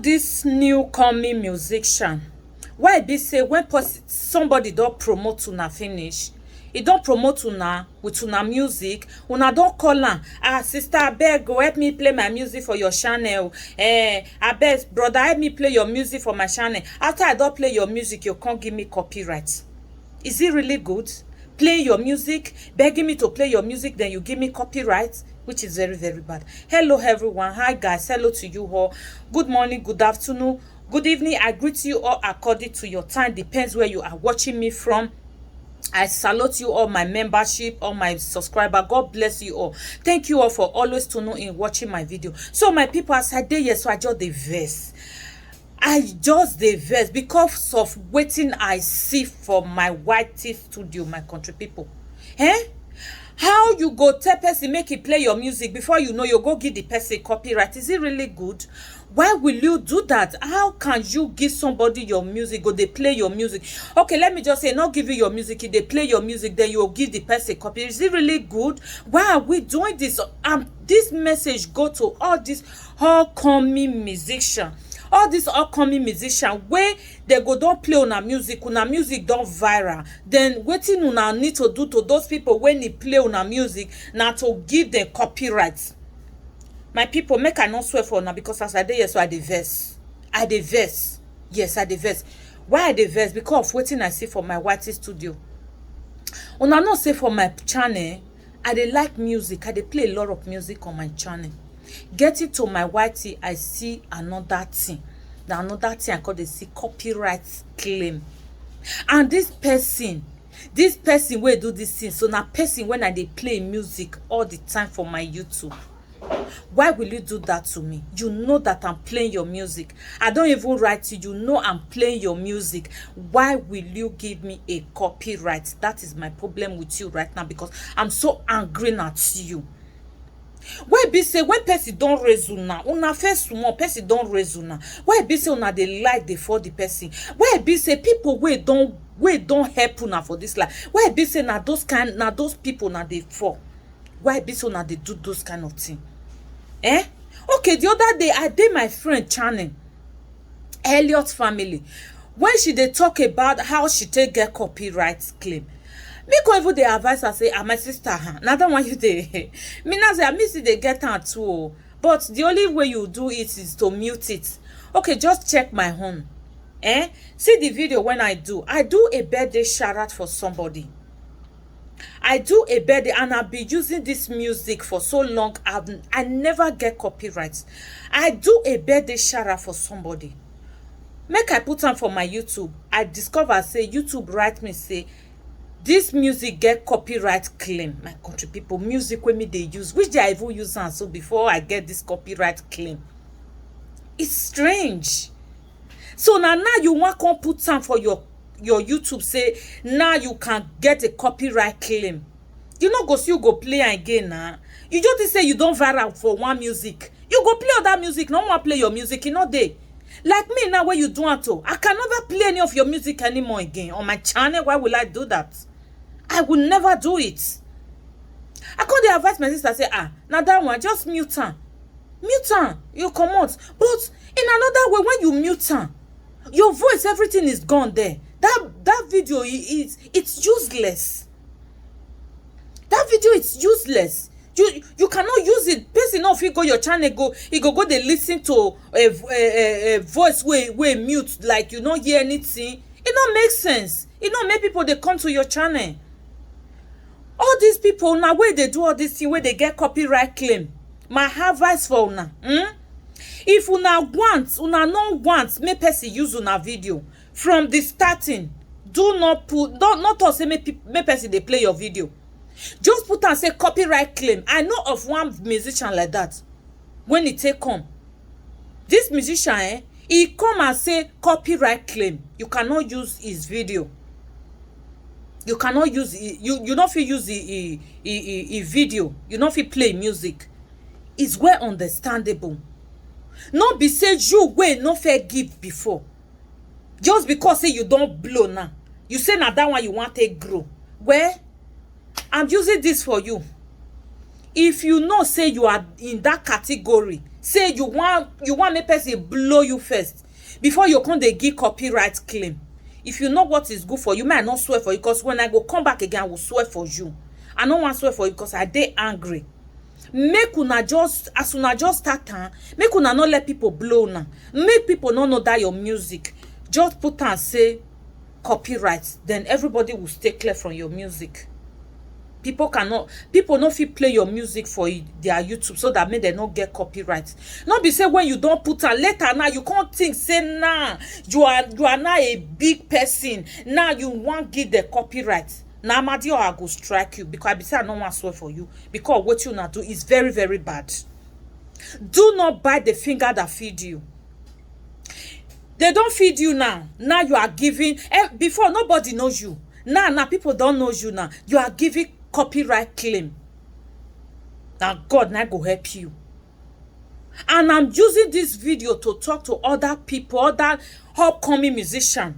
this new coming musician, why be say when somebody don't promote una finish, e don promote una with una music, una don call am, sister abeg go help me play my music for your channel, abeg brother help me play your music for my channel. After I don play your music, you can't give me copyright. Is it really good? Play your music, begging me to play your music, then you give me copyright, which is very, very bad. Hello everyone. Hi guys. Hello to you all. Good morning, good afternoon, good evening. I greet you all according to your time. Depends where you are watching me from. I salute you all, my membership, all my subscriber. God bless you all. Thank you all for always tuning in, watching my video. So my people, as I did yes, so I just the verse. I just the verse because of waiting I see for my white teeth studio, my country people. How you go tell person make it play your music before you know you go give the person copyright? Is it really good? Why will you do that? How can you give somebody your music, go they play your music? Okay, let me just say, not give you your music, if they play your music, then you'll give the person copy. Is it really good? Why are we doing this? This message go to all these upcoming musicians. All these upcoming musicians where they go don't play on music don't viral. Then waiting una need to do to those people when they play on music now to give them copyright. My people, make I not swear for now because as I did yes, so I the verse. I the verse. Yes, I the verse. Why I the verse? Because of waiting I see for my white studio. Una not say for my channel, I dey like music. I dey play a lot of music on my channel. Getting to my whitey, I see another thing. Another thing I call the see copyright claim. And this person will do this thing. So now person when I dey play music all the time for my YouTube. Why will you do that to me? You know that I'm playing your music. I don't even write to you. You know I'm playing your music. Why will you give me a copyright? That is my problem with you right now because I'm so angry at you. Why be say when person don't raise una first small person don't raise una? Why be say una dey like dey for the person? Why be say people wey don't help una for this life? Why be say na those people na dey for? Why be say una dey do those kind of thing? Okay, the other day I did my friend channel, Elliot family, when she dey talk about how she take get copyright claim. Me go even the advice her say, my sister, now that one you dey. Me now say I miss it they get her too. But the only way you do it is to mute it. Okay, just check my home. See the video when I do a birthday shout out for somebody. I do a birthday and I've been using this music for so long. I never get copyrights. I do a birthday shout out for somebody. Make I put on for my YouTube. I discover say YouTube write me say this music get copyright claim. My country people, music when me they use, which they even use and so before I get this copyright claim. It's strange. So now you want to put some for your YouTube say now you can get a copyright claim. You know go see you go play again now. You just say you don't viral for one music. You go play other music. No one play your music, you know they. Like me now where you do it to. I can never play any of your music anymore again on my channel. Why will I do that? I will never do it. I call the advice my sister say, now that one, just mute her. Mute her. You come out. But in another way, when you mute her, your voice, everything is gone there. That video it's useless. That video is useless. You cannot use it. Person if you go your channel you go they listen to a voice way mute like you don't hear anything. It don't make sense. It don't make people they come to your channel. All these people now where they do all this thing where they get copyright claim. My advice for una. If una no want make person use una video from the starting, do not talk say make person they play your video. Just put and say copyright claim. I know of one musician like that. When he take come, this musician he come and say copyright claim. You cannot use his video. You cannot use you don't feel use the video. You don't feel play music. It's well understandable. Not be say you way no fair give before. Just because say you don't blow now. You say now that one you want to grow. Well, I'm using this for you. if you know say you are in that category, say you want make person blow you first before you come dey give copyright claim. If you know what is good for you, may I not swear for you, because when I go come back again, I will swear for you. I no wan swear for you because I dey angry. Make una just, as una just start am, make una not let people blow now. Make people not know that your music. Just put and say copyright, then everybody will stay clear from your music. People no fit play your music for their YouTube so that make them not get copyright. Not be say when you don't put am later now you can't think say nah you are now a big person, now you want give the copyright. Now Amadio I go strike you because I be say I no want swear for you, because what you not do is very very bad. Do not bite the finger that feed you. They don't feed you now. Now you are giving. Before nobody knows you. Now people don't know you now. You are giving copyright claim. Now God now go help you. And I'm using this video to talk to other people, other upcoming musicians.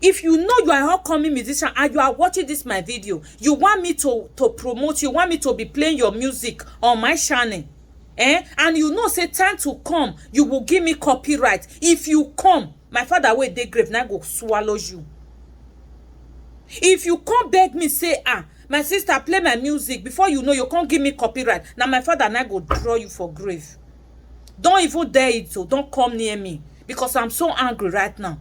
If you know you are an upcoming musician and you are watching this my video, you want me to promote you, want me to be playing your music on my channel, and you know say time to come, you will give me copyright. If you come, my father will dey grave, now go swallow you. If you come beg me say, my sister play my music, before you know you can't give me copyright, now my father and I go draw you for grave. Don't even dare it, so don't come near me, because I'm so angry right now.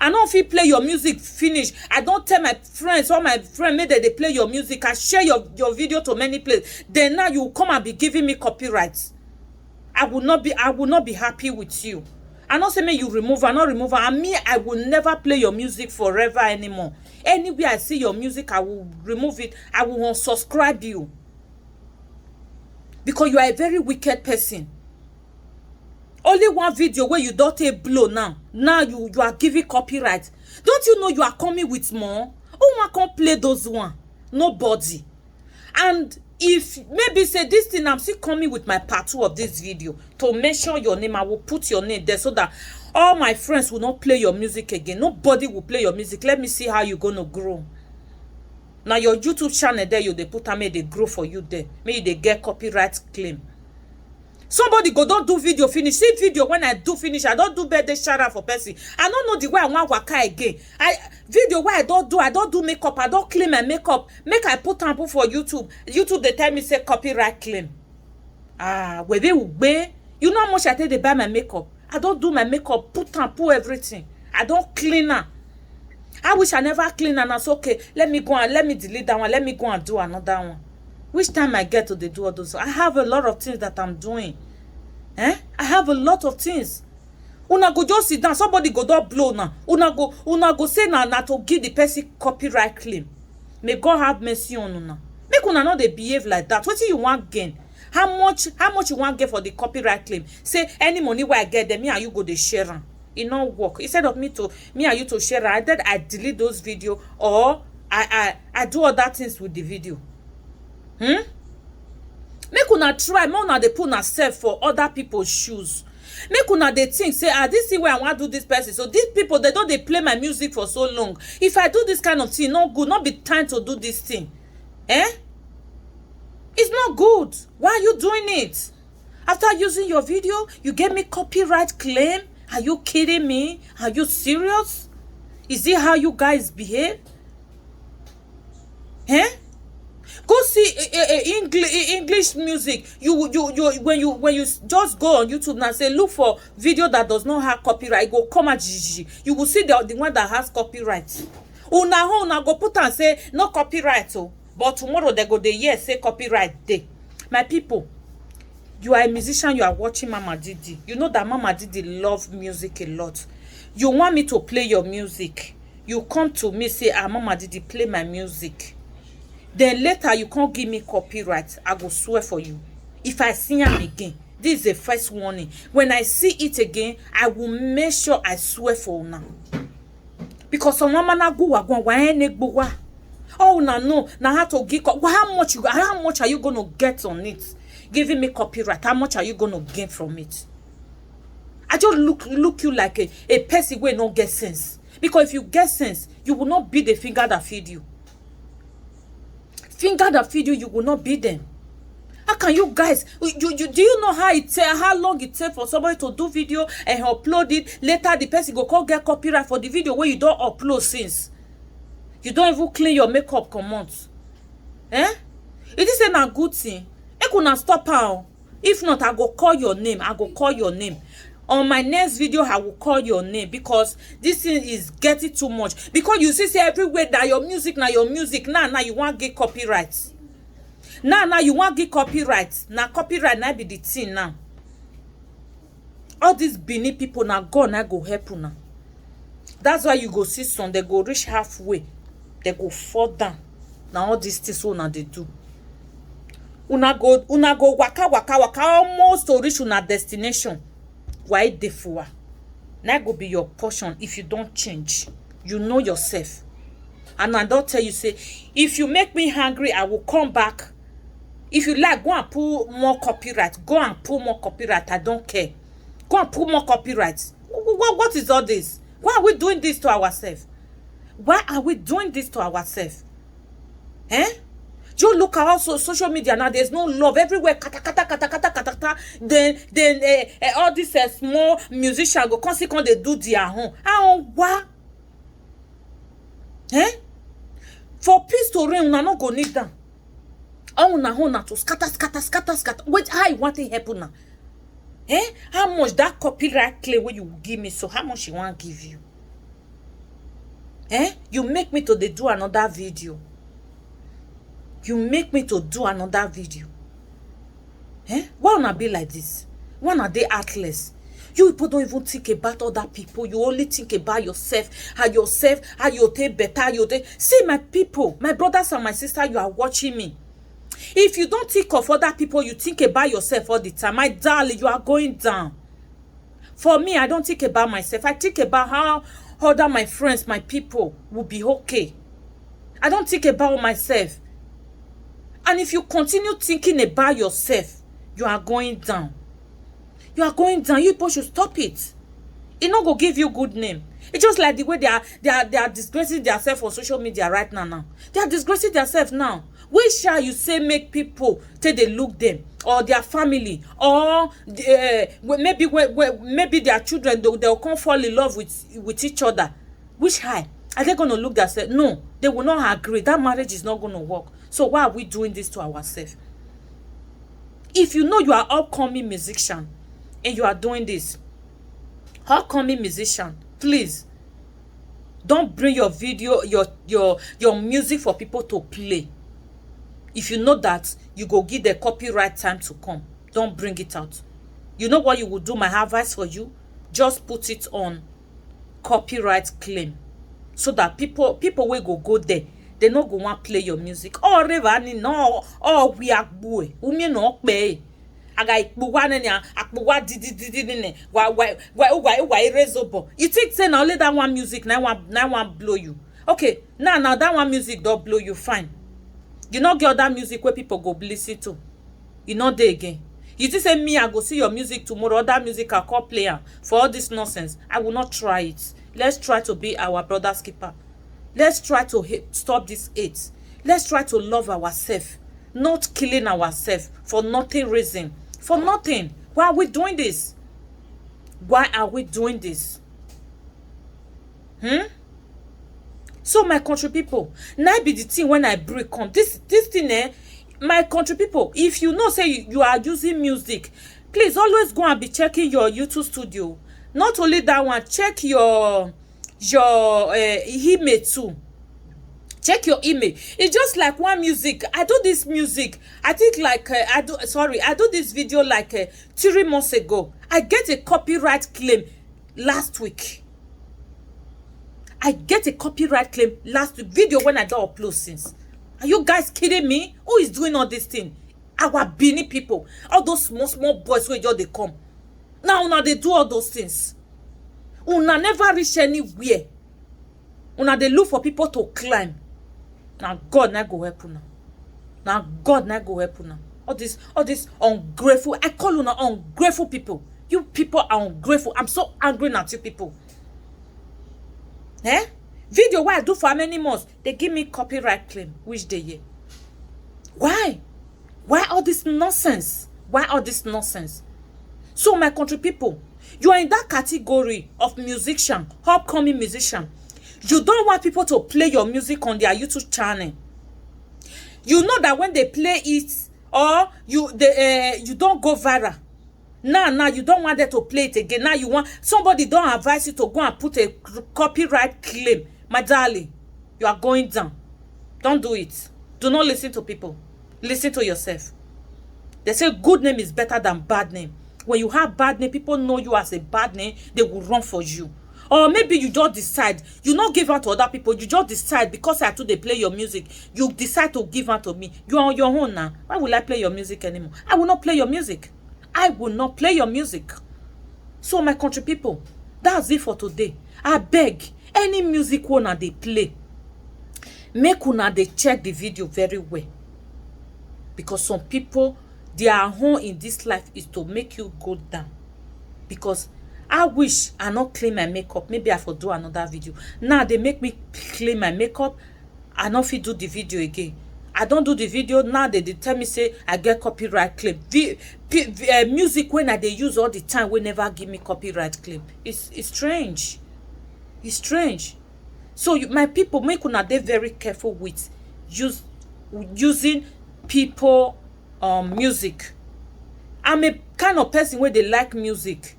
I don't feel play your music finish. I don't tell my friends, all my friends made they play your music. I share your video to many places. Then now you come and be giving me copyright. I will not be happy with you. I not say me you remove, I not remove, and me I will never play your music forever anymore. Anywhere I see your music, I will remove it. I will unsubscribe you, because you are a very wicked person. Only one video where you don't take blow now. Now you are giving copyright. Don't you know you are coming with more? Who want to play those one? Nobody. And if maybe say this thing, I'm still coming with my part 2 of this video to mention your name. I will put your name there so that all my friends will not play your music again. Nobody will play your music. Let me see how you're going to grow. Now your YouTube channel there, they put and they grow for you there. Maybe they get copyright claim. Somebody go don't do video finish. See video when I do finish, I don't do birthday shout out for person. I don't know the way I want waka again. Video where I don't do makeup, I don't clean my makeup. Make I put and put for YouTube. YouTube they tell me say copyright claim. Where they will be. You know how much I take they buy my makeup. I don't do my makeup, put and put everything. I don't clean her. I wish I never clean and that's okay. Let me delete that one. Let me go and do another one. Which time I get to do all those? I have a lot of things that I'm doing. I have a lot of things. Una go just sit down. Somebody go don't blow now. Una go say na to give the person copyright claim. May God have mercy on una. Make una not they behave like that. What do you want gain? How much you want get for the copyright claim? Say any money where I get them, me and you go the share am. It not work. Instead of me and you to share, I delete those video, or I do other things with the video. Make una try, make una dey put una self for other people's shoes. Make una dey think say, this is where I want to do this person. So these people, they don't play my music for so long. If I do this kind of thing, not good, not be time to do this thing. It's not good. Why are you doing it? After using your video, you gave me copyright claim? Are you kidding me? Are you serious? Is it how you guys behave? Go see English music. When you just go on YouTube and say look for video that does not have copyright, go come at GG. You will see the one that has copyright. Una go put and say no copyright. But tomorrow they go the say copyright day. My people, you are a musician. You are watching Mama Didi. You know that Mama Didi love music a lot. You want me to play your music. You come to me say, Mama Didi, play my music. Then later you can't give me copyright. I go swear for you. If I see him again, this is the first warning. When I see it again, I will make sure I swear for now. Because some woman go why oh no how to give how much are you gonna get on it? Giving me copyright, how much are you gonna gain from it? I just look you like a person where no get sense. Because if you get sense, you will not be the finger that feed you. Finger that feed you, you will not be them. can you guys, you do you know how long it takes for somebody to do video and upload it? Later the person go call get copyright for the video where you don't upload since. You don't even clean your makeup comot. It is a good thing. I could stop her. If not, I go call your name. I go call your name. On my next video, I will call your name because this thing is getting too much. Because you see everywhere that your music, now you want get copyright. Now you want get copyright. Now copyright now be the thing now. All these Benin people now go help you now. That's why you go see some, they go reach halfway. They go fall down. Now all these things una they do. Una go waka almost to reach una destination. Why defuwa? Now go be your portion if you don't change. You know yourself. And I don't tell you, say, if you make me hungry, I will come back. If you like, go and pull more copyright. Go and pull more copyright. I don't care. Go and pull more copyright. What is all this? Why are we doing this to ourselves? Why are we doing this to ourselves? You look at also social media now. There's no love everywhere. Kata. Then all these small musicians go consequently they do their own. What? For peace to reign, una not go need them. Una to scatter. Wait, how you want it happen now? How much that copyright claim when you give me? So how much you want give you? You make me to do another video. You make me to do another video. Why wanna be like this? Why are they heartless? You people don't even think about other people. You only think about yourself. How you take better. See, my people, my brothers and my sisters, you are watching me. If you don't think of other people, you think about yourself all the time. My darling, you are going down. For me, I don't think about myself. I think about how other my friends, my people will be okay. I don't think about myself. And if you continue thinking about yourself, you are going down. You are going down. You people should stop it. It not go give you good name. It's just like the way they are disgracing themselves on social media right now. They are disgracing themselves now. Where shall you say make people take they look them or their family or maybe their children they'll come fall in love with each other? Which high are they going to look themselves? No, they will not agree. That marriage is not going to work. So why are we doing this to ourselves? If you know you are upcoming musician and you are doing this, upcoming musician, please don't bring your video, your music for people to play. If you know that you go give the copyright time to come, don't bring it out. You know what you will do? My advice for you, just put it on copyright claim so that people will go there. They not go want play your music. Oh, Revani, no. Oh, we are boy. Umi no pay. Aga ikbuwa nene, akbuwa didi. Why rezobo? You think say now only that one music now one blow you. Okay, now that one music don't blow you, fine. You not get other music where people go listen to. You not there again. You just say me, I go see your music tomorrow. Other music I call player for all this nonsense. I will not try it. Let's try to be our brother's keeper. Let's try to stop this hate. Let's try to love ourselves, not killing ourselves for nothing reason. For nothing. Why are we doing this? Why are we doing this? So my country people, now be the thing when I break come. This thing, my country people, if you know say you are using music, please always go and be checking your YouTube studio. Not only that one, check your email too. Check your email. It's just like one music. I do this music. I think like I do this video like 3 months ago. I get a copyright claim last week. I get a copyright claim last week. Video when I don't upload since. Are you guys kidding me? Who is doing all this thing? Our Benin people. All those small boys where they come. Now they do all those things. Una never reach anywhere. Una they look for people to climb. Now God na go help una. Now God na go help una. All this ungrateful. I call una ungrateful people. You people are ungrateful. I'm so angry at you people. Video why I do for how many months? They give me copyright claim. Which day? Why? Why all this nonsense? Why all this nonsense? So my country people, you are in that category of musician, upcoming musician. You don't want people to play your music on their YouTube channel. You know that when they play it, or you don't go viral. Now you don't want them to play it again. Now you want somebody don't advise you to go and put a copyright claim. My darling, you are going down. Don't do it. Do not listen to people. Listen to yourself. They say good name is better than bad name. When you have bad name, people know you as a bad name, they will run for you. Or maybe you just decide, you not give out to other people, you just decide because I told they play your music, you decide to give out to me. You are on your own now. Why will I play your music anymore? I will not play your music. I will not play your music. So my country people, that's it for today. I beg, any music one they play, make una they check the video very well. Because some people, their home in this life is to make you go down. Because I wish I not clean my makeup. Maybe I for do another video. Now they make me clean my makeup. I not fit do the video again. I don't do the video. Now they tell me say I get copyright claim. Music when they use all the time will never give me copyright claim. It's strange. It's strange. So my people, make una dey very careful with using people music. I'm a kind of person where they like music,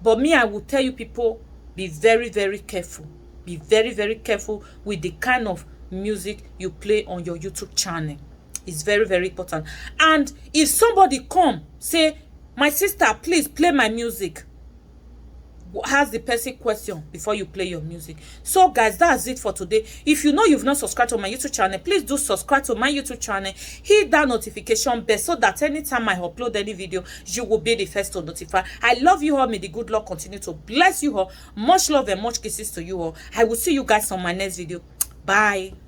but me, I will tell you people, be very, very careful. Be very, very careful with the kind of music you play on your YouTube channel. It's very, very important. And if somebody come say, my sister, please play my music, ask the person question before you play your music. So guys, that's it for today. If you know you've not subscribed to my YouTube channel, please do subscribe to my YouTube channel. Hit that notification bell so that anytime I upload any video, you will be the first to notify. I love you all. May the good Lord continue to bless you all. Much love and much kisses to you all. I will see you guys on my next video. Bye.